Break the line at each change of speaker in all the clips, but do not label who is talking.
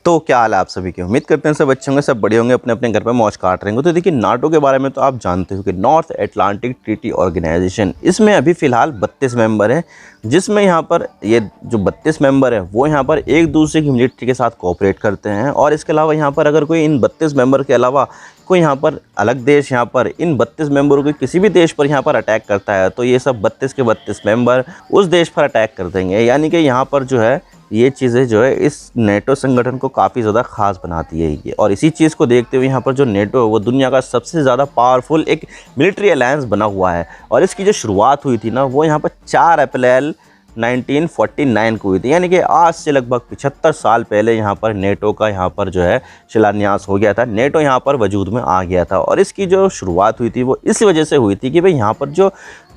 तो क्या हाल है आप सभी की। उम्मीद करते हैं सब अच्छे होंगे, सब बढ़िया होंगे, अपने अपने घर पे मौज काट रहे होंगे। तो देखिए, नाटो के बारे में तो आप जानते हो कि नॉर्थ एटलांटिक ट्रीटी ऑर्गेनाइजेशन, इसमें अभी फ़िलहाल 32 मेंबर हैं, जिसमें यहाँ पर ये जो 32 मेंबर हैं वो यहाँ पर एक दूसरे की मिलिट्री के साथ कोऑपरेट करते हैं। और इसके अलावा यहाँ पर अगर कोई इन 32 मेंबर के अलावा कोई यहाँ पर अलग देश यहाँ पर इन 32 मेंबरों के किसी भी देश पर यहाँ पर अटैक करता है, तो ये सब 32 के 32 मेंबर उस देश पर अटैक कर देंगे। यानी कि यहाँ पर जो है ये चीज़ें जो है इस नेटो संगठन को काफ़ी ज़्यादा ख़ास बनाती है ये। और इसी चीज़ को देखते हुए यहाँ पर जो नेटो है वो दुनिया का सबसे ज़्यादा पावरफुल एक मिलिट्री अलायंस बना हुआ है। और इसकी जो शुरुआत हुई थी ना, वो यहाँ पर 4 अप्रैल 1949 को हुई थी। यानी कि आज से लगभग 75 साल पहले यहाँ पर नेटो का यहाँ पर जो है शिलान्यास हो गया था। नेटो यहाँ पर वजूद में आ गया था। और इसकी जो शुरुआत हुई थी वो इस वजह से हुई थी कि भाई यहाँ पर जो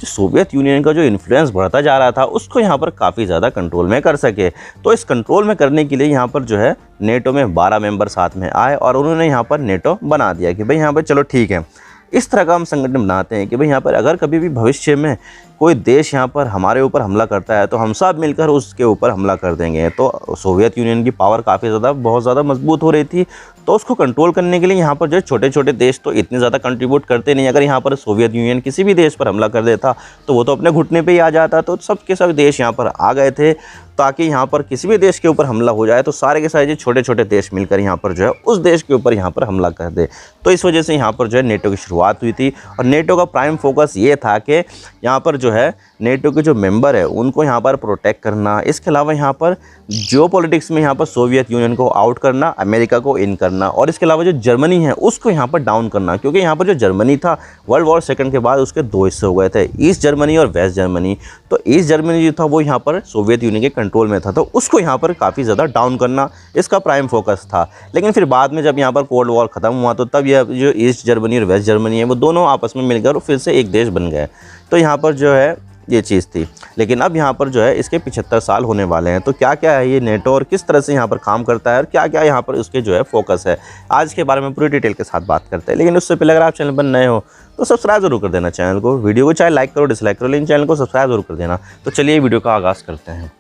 सोवियत यूनियन का जो इन्फ्लुएंस बढ़ता जा रहा था उसको यहाँ पर काफ़ी ज़्यादा कंट्रोल में कर सके। तो इस कंट्रोल में करने के लिए यहाँ पर जो है नेटो में 12 मेंबर साथ में आए और उन्होंने यहाँ पर नेटो बना दिया कि भाई यहाँ पर चलो ठीक है, इस तरह का हम संगठन बनाते हैं कि भाई यहाँ पर अगर कभी भी भविष्य में कोई देश यहाँ पर हमारे ऊपर हमला करता है तो हम सब मिलकर उसके ऊपर हमला कर देंगे। तो सोवियत यूनियन की पावर काफ़ी ज़्यादा बहुत ज़्यादा मजबूत हो रही थी। तो उसको कंट्रोल करने के लिए यहाँ पर जो छोटे छोटे देश तो इतने ज़्यादा कंट्रीब्यूट करते नहीं। अगर यहाँ पर सोवियत यूनियन किसी भी देश पर हमला कर देता तो वो तो अपने घुटने पे ही आ जाता। तो सब के सब देश यहाँ पर आ गए थे ताकि यहाँ पर किसी भी देश के ऊपर हमला हो जाए तो सारे के सारे जो छोटे छोटे देश मिलकर यहाँ पर जो है उस देश के ऊपर यहाँ पर हमला कर दे। तो इस वजह से यहाँ पर जो है नेटो की शुरुआत हुई थी। और नेटो का प्राइम फोकस ये था कि यहाँ पर जो है नेटो के जो मेंबर है उनको यहाँ पर प्रोटेक्ट करना, इसके अलावा यहाँ पर जियोपॉलिटिक्स में यहाँ पर सोवियत यूनियन को आउट करना, अमेरिका को इन करना, और इसके अलावा जो जर्मनी है उसको यहाँ पर डाउन करना। क्योंकि यहाँ पर जो जर्मनी था वर्ल्ड वॉर सेकंड के बाद उसके 2 हिस्से हो गए थे, ईस्ट जर्मनी और वेस्ट जर्मनी। तो ईस्ट जर्मनी जो था वो यहाँ पर सोवियत यूनियन के कंट्रोल में था, तो उसको यहाँ पर काफ़ी ज़्यादा डाउन करना इसका प्राइम फोकस था। लेकिन फिर बाद में जब यहाँ पर कोल्ड वॉर ख़त्म हुआ तो तब यह जो ईस्ट जर्मनी और वेस्ट जर्मनी है वो दोनों आपस में मिलकर फिर से एक देश बन गए। तो यहाँ पर जो है ये चीज़ थी। लेकिन अब यहाँ पर जो है इसके 75 साल होने वाले हैं। तो क्या क्या है ये नेटो और किस तरह से यहाँ पर काम करता है और क्या क्या यहाँ पर उसके जो है फोकस है, आज के बारे में पूरी डिटेल के साथ बात करते हैं। लेकिन उससे पहले अगर आप चैनल पर नए हो तो सब्सक्राइब जरूर कर देना चैनल को। वीडियो को चाहे लाइक करो डिसलाइक करो, लेकिन चैनल को सब्सक्राइब जरूर कर देना। तो चलिए वीडियो का आगाज़ करते हैं।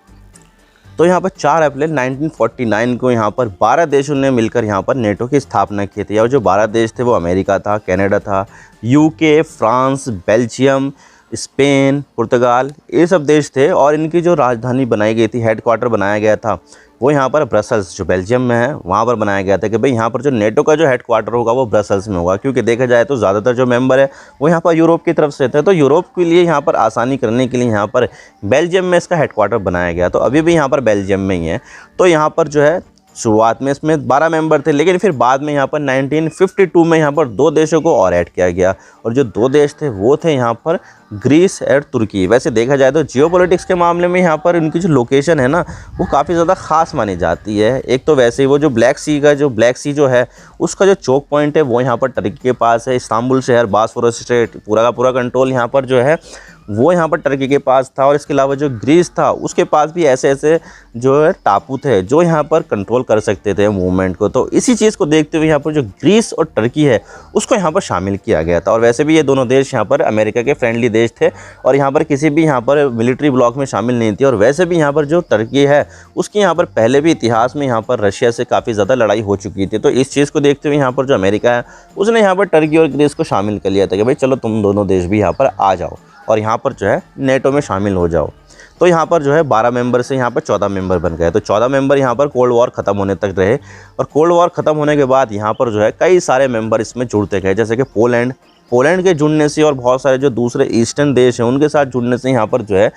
तो यहाँ पर 4 अप्रैल 1949 को यहाँ पर 12 देशों ने मिलकर यहाँ पर नेटो की स्थापना की थी। और जो 12 देश थे वो अमेरिका था, कनाडा था, यूके, फ्रांस, बेल्जियम, स्पेन, पुर्तगाल, ये सब देश थे। और इनकी जो राजधानी बनाई गई थी, हेडक्वार्टर बनाया गया था, वो यहाँ पर ब्रसल्स जो बेल्जियम में है वहाँ पर बनाया गया था कि भाई यहाँ पर जो नेटो का जो हेडक्वार्टर होगा वो ब्रसल्स में होगा। क्योंकि देखा जाए तो ज़्यादातर जो मेंबर है वो यहाँ पर यूरोप की तरफ से थे। तो यूरोप के लिए यहाँ पर आसानी करने के लिए यहाँ पर बेल्जियम में इसका हेडक्वार्टर बनाया गया। तो अभी भी यहाँ पर बेल्जियम में ही है। तो यहाँ पर जो है शुरुआत में इसमें 12 मेंबर थे, लेकिन फिर बाद में यहाँ पर 1952 में यहाँ पर 2 देशों को और ऐड किया गया। और जो 2 देश थे वो थे यहाँ पर ग्रीस और तुर्की। वैसे देखा जाए तो जियोपॉलिटिक्स के मामले में यहाँ पर उनकी जो लोकेशन है ना वो काफ़ी ज़्यादा ख़ास मानी जाती है। एक तो वैसे ही वो जो ब्लैक सी जो है उसका जो चोक पॉइंट है वो यहाँ पर टर्की के पास है। इस्तांबुल शहर, बासफोरस स्ट्रेट, पूरा का पूरा कंट्रोल यहाँ पर जो है वो यहाँ पर टर्की के पास था। और इसके अलावा जो ग्रीस था उसके पास भी ऐसे ऐसे जो है टापू थे जो यहाँ पर कंट्रोल कर सकते थे मूवमेंट को। तो इसी चीज़ को देखते हुए यहाँ पर जो ग्रीस और टर्की है उसको यहाँ पर शामिल किया गया था। और वैसे भी ये दोनों देश यहाँ पर अमेरिका के फ्रेंडली देश थे और यहाँ पर किसी भी यहाँ पर मिलिट्री ब्लॉक में शामिल नहीं थे। और वैसे भी यहाँ पर जो टर्की है उसकी यहाँ पर पहले भी इतिहास में यहाँ पर रशिया से काफ़ी ज़्यादा लड़ाई हो चुकी थी। तो इस चीज़ को देखते हुए यहाँ पर जो अमेरिका है उसने यहाँ पर टर्की और ग्रीस को शामिल कर लिया था कि भाई चलो तुम दोनों देश भी यहाँ पर आ जाओ और यहाँ पर जो है नेटो में शामिल हो जाओ। तो यहाँ पर जो है 12 मेंबर से यहाँ पर 14 मेंबर बन गए। तो 14 मेंबर यहाँ पर कोल्ड वॉर ख़त्म होने तक रहे। और कोल्ड वॉर ख़त्म होने के बाद यहाँ पर जो है कई सारे मेंबर इसमें जुड़ते गए, जैसे कि पोलैंड के जुड़ने से और बहुत सारे जो दूसरे ईस्टर्न देश हैं उनके साथ जुड़ने से यहाँ पर जो है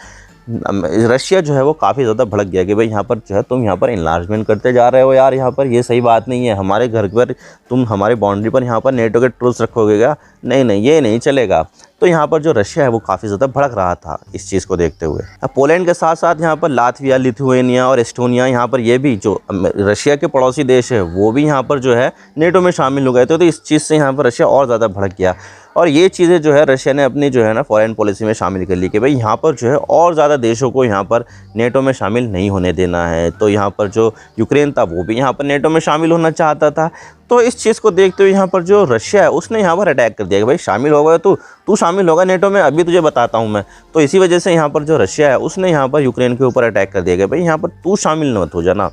रशिया जो है वो काफ़ी ज़्यादा भड़क गया कि भाई यहाँ पर जो है तुम यहाँ पर इन्लार्जमेंट करते जा रहे हो यार, यहाँ पर ये सही बात नहीं है। हमारे घर पर तुम हमारे बाउंड्री पर यहाँ पर नेटो के ट्रूप्स रखोगे क्या? नहीं, ये नहीं चलेगा। तो यहाँ पर जो रशिया है वो काफ़ी ज़्यादा भड़क रहा था इस चीज़ को देखते हुए। अब पोलैंड के साथ साथ यहाँ पर लातविया, लिथुआनिया और एस्टोनिया, यहाँ पर ये भी जो रशिया के पड़ोसी देश है वो भी यहाँ पर जो है नेटो में शामिल हो गए थे। तो इस चीज़ से यहाँ पर रशिया और ज़्यादा भड़क गया। और ये चीज़ें जो है रशिया ने अपनी जो है ना फॉरेन पॉलिसी में शामिल कर ली कि भाई यहाँ पर जो है और ज़्यादा देशों को यहाँ पर नेटो में शामिल नहीं होने देना है। तो यहाँ पर जो यूक्रेन था वो भी यहाँ पर नेटो में शामिल होना चाहता था। तो इस चीज़ को देखते हुए यहाँ पर जो रशिया है उसने यहाँ पर अटैक कर दिया कि भाई शामिल हो गए तू शामिल होगा नेटो में, अभी तुझे बताता हूँ मैं। तो इसी वजह से यहाँ पर जो रशिया है उसने यहाँ पर यूक्रेन के ऊपर अटैक कर दिया कि भाई यहाँ पर तू शामिल मत हो जाना।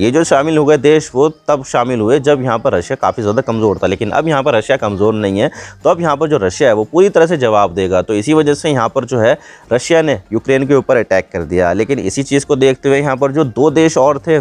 ये जो शामिल हो गए देश वो तब शामिल हुए जब यहाँ पर रशिया काफ़ी ज़्यादा कमज़ोर था, लेकिन अब यहाँ पर रशिया कमज़ोर नहीं है, तो अब यहाँ पर जो रशिया है वो पूरी तरह से जवाब देगा। तो इसी वजह से यहाँ पर जो है रशिया ने यूक्रेन के ऊपर अटैक कर दिया। लेकिन इसी चीज़ को देखते हुए यहाँ पर जो 2 देश और थे,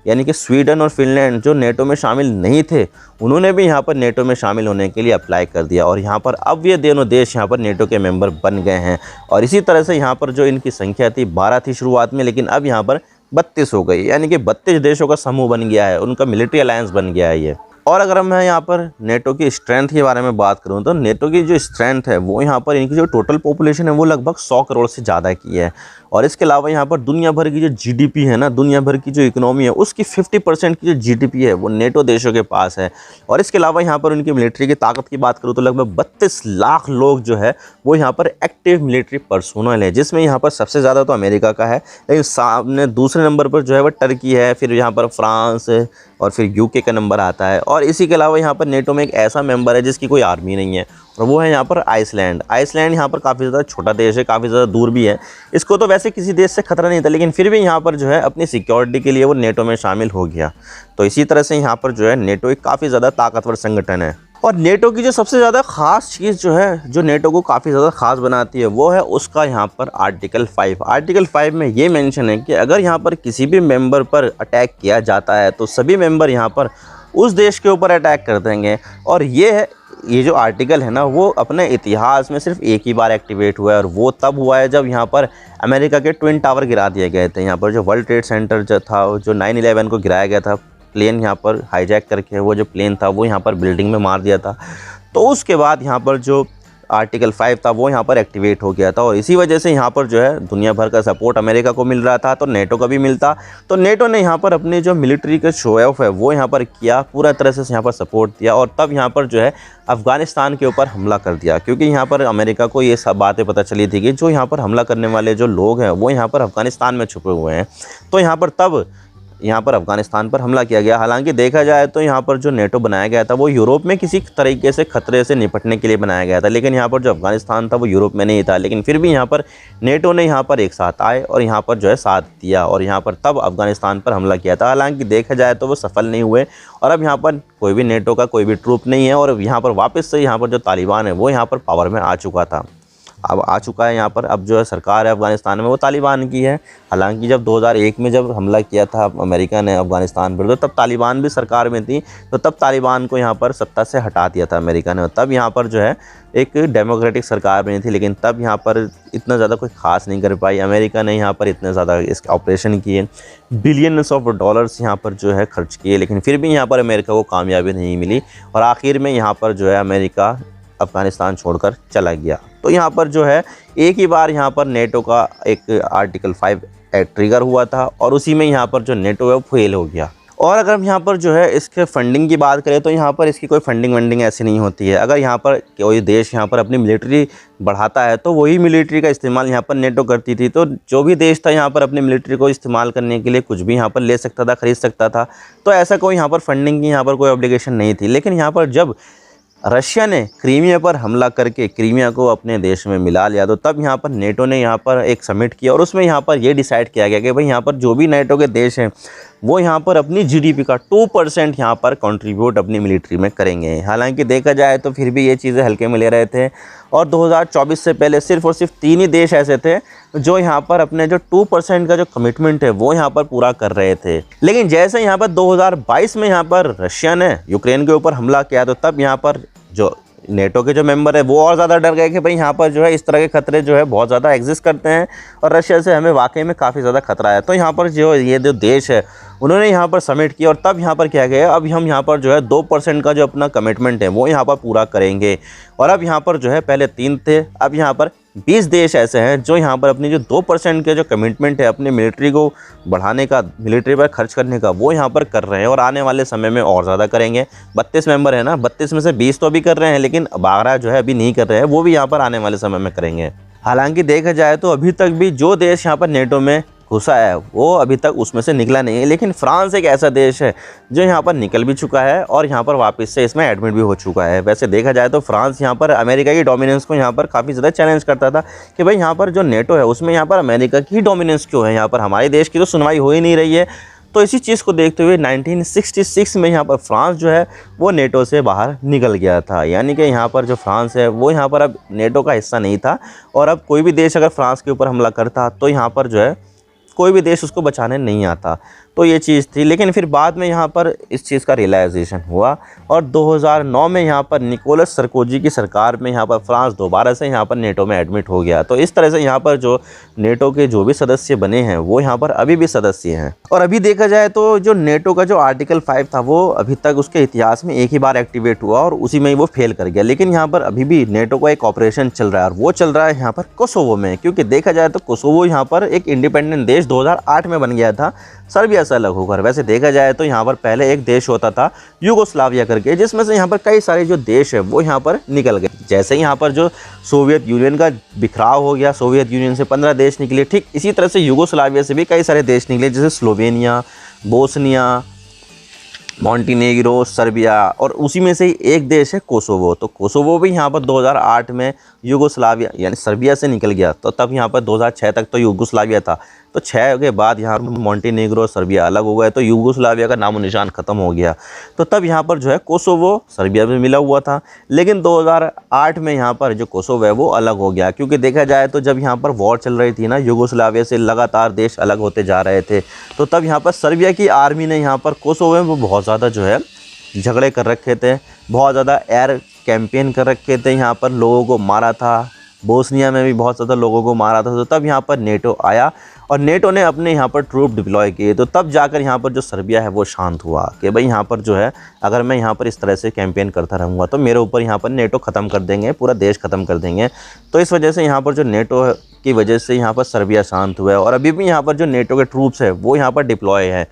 यानी कि स्वीडन और फिनलैंड, जो नेटो में शामिल नहीं थे, उन्होंने भी यहाँ पर नेटो में शामिल होने के लिए अप्लाई कर दिया और यहाँ पर अब ये दोनों देश यहाँ पर नेटो के मेंबर बन गए हैं। और इसी तरह से यहाँ पर जो इनकी संख्या थी 12 थी शुरुआत में, लेकिन अब यहाँ पर 32 हो गई, यानी कि 32 देशों का समूह बन गया है, उनका मिलिट्री अलायंस बन गया है ये। और अगर मैं यहाँ पर नेटो की स्ट्रेंथ के बारे में बात करूँ तो नेटो की जो स्ट्रेंथ है वो यहाँ पर इनकी जो टोटल पॉपुलेशन है वो लगभग 100 करोड़ से ज़्यादा की है। और इसके अलावा यहाँ पर दुनिया भर की जो जीडीपी है ना, दुनिया भर की जो इकोनॉमी है उसकी 50% की जो जीडीपी है वो नेटो देशों के पास है। और इसके अलावा यहाँ पर उनकी मिलिट्री की ताकत की बात करूँ तो लगभग 32 लाख लोग जो है वो यहाँ पर एक्टिव मिलिट्री पर्सोनल है, जिसमें यहाँ पर सबसे ज़्यादा तो अमेरिका का है, लेकिन सामने दूसरे नंबर पर जो है वो टर्की है, फिर यहाँ पर फ्रांस है और फिर यूके का नंबर आता है। और इसी के अलावा यहाँ पर नेटो में एक ऐसा मेंबर है जिसकी कोई आर्मी नहीं है और वो है यहाँ पर आइसलैंड। आइसलैंड यहाँ पर काफ़ी ज़्यादा छोटा देश है, काफ़ी ज़्यादा दूर भी है, इसको तो वैसे किसी देश से खतरा नहीं था, लेकिन फिर भी यहाँ पर जो है अपनी सिक्योरिटी के लिए वो नेटो में शामिल हो गया। तो इसी तरह से यहाँ पर जो है नेटो एक काफ़ी ज़्यादा ताकतवर संगठन है। और नेटो की जो सबसे ज़्यादा ख़ास चीज़ जो है, जो नेटो को काफ़ी ज़्यादा ख़ास बनाती है, वो है उसका यहाँ पर आर्टिकल 5। आर्टिकल 5 में ये मेंशन है कि अगर यहाँ पर किसी भी मेंबर पर अटैक किया जाता है तो सभी मेंबर यहाँ पर उस देश के ऊपर अटैक कर देंगे। और ये जो आर्टिकल है ना वो अपने इतिहास में सिर्फ एक ही बार एक्टिवेट हुआ है और वो तब हुआ है जब यहाँ पर अमेरिका के ट्विन टावर गिरा दिए गए थे। यहाँ पर जो वर्ल्ड ट्रेड सेंटर जो था, जो 9/11 को गिराया गया था, प्लेन यहाँ पर हाईजैक करके वो जो प्लेन था वो यहाँ पर बिल्डिंग में मार दिया था। तो उसके बाद यहाँ पर जो आर्टिकल 5 था वो यहाँ पर एक्टिवेट हो गया था और इसी वजह से यहाँ पर जो है दुनिया भर का सपोर्ट अमेरिका को मिल रहा था, तो नेटो का भी मिलता। तो नेटो ने यहाँ पर अपनी जो मिलिट्री का शो ऑफ है वो यहाँ पर किया, पूरा तरह से यहाँ पर सपोर्ट दिया और तब यहाँ पर जो है अफ़गानिस्तान के ऊपर हमला कर दिया, क्योंकि यहाँ पर अमेरिका को ये सब बातें पता चली थी कि जो यहाँ पर हमला करने वाले जो लोग हैं वो यहाँ पर अफ़गानिस्तान में छुपे हुए हैं। तो यहाँ पर तब यहाँ पर अफ़गानिस्तान पर हमला किया गया। हालांकि देखा जाए तो यहाँ पर जो नेटो बनाया गया था वो यूरोप में किसी तरीके से खतरे से निपटने के लिए बनाया गया था, लेकिन यहाँ पर जो अफ़गानिस्तान था वो यूरोप में नहीं था। लेकिन फिर भी यहाँ पर नेटो ने यहाँ पर एक साथ आए और यहाँ पर जो है साथ दिया और यहाँ पर तब अफ़गानिस्तान पर हमला किया था। हालांकि देखा जाए तो वो सफल नहीं हुए और अब यहाँ पर कोई भी नेटो का कोई भी ट्रूप नहीं है और यहाँ पर वापस से यहाँ पर जो तालिबान है वो यहाँ पर पावर में आ चुका था, अब आ चुका है यहाँ पर। अब जो है सरकार है अफ़गानिस्तान में वो तालिबान की है। हालांकि जब 2001 में जब हमला किया था अमेरिका ने अफ़गानिस्तान पर, तो तब तालिबान भी सरकार में थी, तो तब तालिबान को यहाँ पर सत्ता से हटा दिया था अमेरिका ने। तब यहाँ पर जो है एक डेमोक्रेटिक सरकार बनी थी, लेकिन तब यहाँ पर इतना ज़्यादा कोई ख़ास नहीं कर पाई। अमेरिका ने यहाँ पर इतने ज़्यादा इसके ऑपरेशन किए, बिलियंस ऑफ डॉलर्स यहाँ पर जो है खर्च किए, लेकिन फिर भी यहाँ पर अमेरिका को कामयाबी नहीं मिली और आखिर में यहाँ पर जो है अमेरिका अफ़गानिस्तान छोड़कर चला गया। तो यहाँ पर जो है एक ही बार यहाँ पर नेटो का एक आर्टिकल 5 ट्रिगर हुआ था और उसी में यहाँ पर जो नेटो है वो फेल हो गया। और अगर हम यहाँ पर जो है इसके फंडिंग की बात करें तो यहाँ पर इसकी कोई फंडिंग ऐसी नहीं होती है। अगर यहाँ पर कोई देश यहाँ पर अपनी मिलिट्री बढ़ाता है तो वही मिलिट्री का इस्तेमाल यहाँ पर नेटो करती थी। तो जो भी देश था यहाँ पर अपनी मिलिट्री को इस्तेमाल करने के लिए कुछ भी यहाँ पर ले सकता था, ख़रीद सकता था। तो ऐसा कोई यहाँ पर फंडिंग की यहाँ पर कोई ऑब्लिगेशन नहीं थी। लेकिन यहाँ पर जब रशिया ने क्रीमिया पर हमला करके क्रीमिया को अपने देश में मिला लिया, तो तब यहाँ पर नेटो ने यहाँ पर एक समिट किया और उसमें यहाँ पर ये डिसाइड किया गया कि भाई यहाँ पर जो भी नेटो के देश हैं वो यहाँ पर अपनी जीडीपी का 2% यहाँ पर कंट्रीब्यूट अपनी मिलिट्री में करेंगे। हालांकि देखा जाए तो फिर भी ये चीज़ें हल्के में ले रहे थे और 2024 से पहले सिर्फ और सिर्फ 3 ही देश ऐसे थे जो यहाँ पर अपने जो 2% का जो कमिटमेंट है वो यहाँ पर पूरा कर रहे थे। लेकिन जैसे यहाँ पर 2022 में यहाँ पर रशिया ने यूक्रेन के ऊपर हमला किया, तो तब यहाँ पर जो नेटो के जो मेंबर है वो और ज़्यादा डर गए कि भाई यहाँ पर जो है इस तरह के खतरे जो है बहुत ज़्यादा एग्जिस्ट करते हैं और रशिया से हमें वाकई में काफ़ी ज़्यादा खतरा है। तो यहाँ पर जो ये जो देश है उन्होंने यहाँ पर समिट किया और तब यहाँ पर क्या गया, अब हम यहाँ पर जो है 2% का जो अपना कमिटमेंट है वो यहाँ पर पूरा करेंगे। और अब यहाँ पर जो है पहले 3 थे, अब यहाँ पर 20 देश ऐसे हैं जो यहाँ पर अपनी जो 2% के जो कमिटमेंट है अपनी मिलिट्री को बढ़ाने का, मिलिट्री पर खर्च करने का, वो यहाँ पर कर रहे हैं और आने वाले समय में और ज़्यादा करेंगे। 32 मेंबर है ना, 32 में से 20 तो अभी कर रहे हैं, लेकिन 12 जो है अभी नहीं कर रहे हैं, वो भी यहाँ पर आने वाले समय में करेंगे। हालांकि देखा जाए तो अभी तक भी जो देश यहाँ पर नेटो में घुसा है वो अभी तक उसमें से निकला नहीं है, लेकिन फ्रांस एक ऐसा देश है जो यहाँ पर निकल भी चुका है और यहाँ पर वापस से इसमें एडमिट भी हो चुका है। वैसे देखा जाए तो फ्रांस यहाँ पर अमेरिका की डोमिनेंस को यहाँ पर काफ़ी ज़्यादा चैलेंज करता था कि भाई यहाँ पर जो नेटो है उसमें यहाँ पर अमेरिका की डोमिनेंस क्यों है, यहाँ पर हमारे देश की तो सुनवाई हो ही नहीं रही है। तो इसी चीज़ को देखते हुए 1966 में यहाँ पर फ्रांस जो है वो नेटो से बाहर निकल गया था। यानी कि यहाँ पर जो फ्रांस है वो यहाँ पर अब नेटो का हिस्सा नहीं था, और अब कोई भी देश अगर फ्रांस के ऊपर हमला करता तो यहाँ पर जो है कोई भी देश उसको बचाने नहीं आता। तो ये चीज़ थी, लेकिन फिर बाद में यहाँ पर इस चीज़ का रियलाइजेशन हुआ, और 2009 में यहाँ पर निकोलस सरकोजी की सरकार में यहाँ पर फ्रांस दोबारा से यहाँ पर नेटो में एडमिट हो गया। तो इस तरह से यहाँ पर जो नेटो के जो भी सदस्य बने हैं वो यहाँ पर अभी भी सदस्य हैं। और अभी देखा जाए तो जो नेटो का जो आर्टिकल 5 था वो अभी तक उसके इतिहास में एक ही बार एक्टिवेट हुआ और उसी में ही वो फेल कर गया। लेकिन यहाँ पर अभी भी नेटो का एक ऑपरेशन चल रहा है, और वो चल रहा है यहाँ पर कोसोवो में। क्योंकि देखा जाए तो कोसोवो यहाँ पर एक इंडिपेंडेंट देश 2008 में बन गया था, सर्बिया से अलग होकर। वैसे देखा जाए तो यहाँ पर पहले एक देश होता था यूगोस्लाविया करके, जिसमें से यहाँ पर कई सारे जो देश है वो यहाँ पर निकल गए। जैसे यहाँ पर जो सोवियत यूनियन का बिखराव हो गया, सोवियत यूनियन से 15 देश निकले, ठीक इसी तरह से यूगोस्लाविया से भी कई सारे देश निकले, जैसे स्लोवेनिया, बोस्निया, मॉन्टीनेग्रो, सर्बिया, और उसी में से ही एक देश है कोसोवो। तो कोसोवो भी यहाँ पर 2008 में यूगोस्लाविया यानी सर्बिया से निकल गया। तो तब यहाँ पर 2006 तक तो यूगोस्लाविया था, तो 6 के बाद यहाँ पर मॉन्टीनेग्रो, सर्बिया अलग हो गए, तो यूगोस्लाविया का नामो निशान ख़त्म हो गया। तो तब यहाँ पर जो है कोसोवो सर्बिया में मिला हुआ था। लेकिन 2008 में यहाँ पर जो कोसोवो है वो अलग हो गया, क्योंकि देखा जाए तो जब यहाँ पर वॉर चल रही थी ना, यूगोस्लाविया से लगातार देश अलग होते जा रहे थे, तो तब यहाँ पर सर्बिया की आर्मी ने यहाँ पर कोसोवो में वो बहुत ज़्यादा जो है झगड़े कर रखे थे, बहुत ज़्यादा एयर कैंपेन कर रखे थे, यहाँ पर लोगों को मारा था। बोस्निया में भी बहुत ज़्यादा लोगों को मारा था। तो तब यहाँ पर नेटो आया, और नेटो ने अपने यहाँ पर ट्रूप डिप्लॉय किए। तो तब जाकर यहाँ पर जो सर्बिया है वो शांत हुआ कि भाई यहाँ पर जो है अगर मैं यहाँ पर इस तरह से कैंपेन करता रहूँगा तो मेरे ऊपर यहाँ पर नेटो ख़त्म कर देंगे, पूरा देश ख़त्म कर देंगे। तो इस वजह से यहाँ पर जो नेटो की वजह से यहाँ पर सर्बिया शांत हुआ है, और अभी भी यहाँ पर जो नेटो के ट्रूप्स है वो यहाँ पर डिप्लॉय है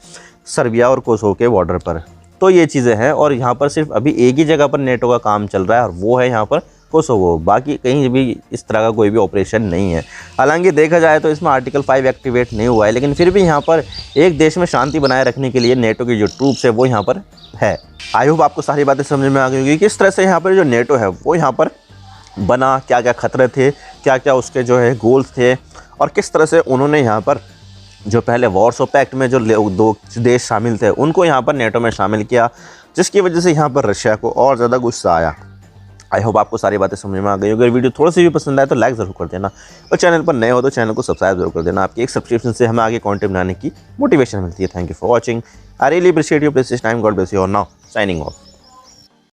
सर्बिया और कोसोवो के बॉर्डर पर। तो ये चीज़ें हैं, और यहाँ पर सिर्फ अभी एक ही जगह पर नेटो का काम चल रहा है, और वो है यहाँ पर कोसोवो। बाकी कहीं भी इस तरह का कोई भी ऑपरेशन नहीं है। हालांकि देखा जाए तो इसमें आर्टिकल 5 एक्टिवेट नहीं हुआ है, लेकिन फिर भी यहाँ पर एक देश में शांति बनाए रखने के लिए नेटो की जो ट्रूप्स है वो यहाँ पर है। आई होप आपको सारी बातें समझ में आ गई होगी, किस तरह से यहाँ पर जो नेटो है वो यहाँ पर बना, क्या क्या खतरे थे, क्या क्या उसके जो है गोल्स थे, और किस तरह से उन्होंने यहाँ पर जो पहले वॉर्सो पैक्ट में जो 2 देश शामिल थे उनको यहाँ पर नेटो में शामिल किया, जिसकी वजह से यहाँ पर रशिया को और ज़्यादा गुस्सा आया। आई होप आपको सारी बातें समझ में आ गई। अगर वीडियो थोड़ी सी भी पसंद आए तो लाइक ज़रूर कर देना, और चैनल पर नए हो तो चैनल को सब्सक्राइब जरूर कर देना। आपकी एक सब्सक्रिप्शन से हमें आगे कंटेंट बनाने की मोटिवेशन मिलती है। Thank you for watching. I really appreciate your precious time. God bless you. और नाउ साइनिंग ऑफ।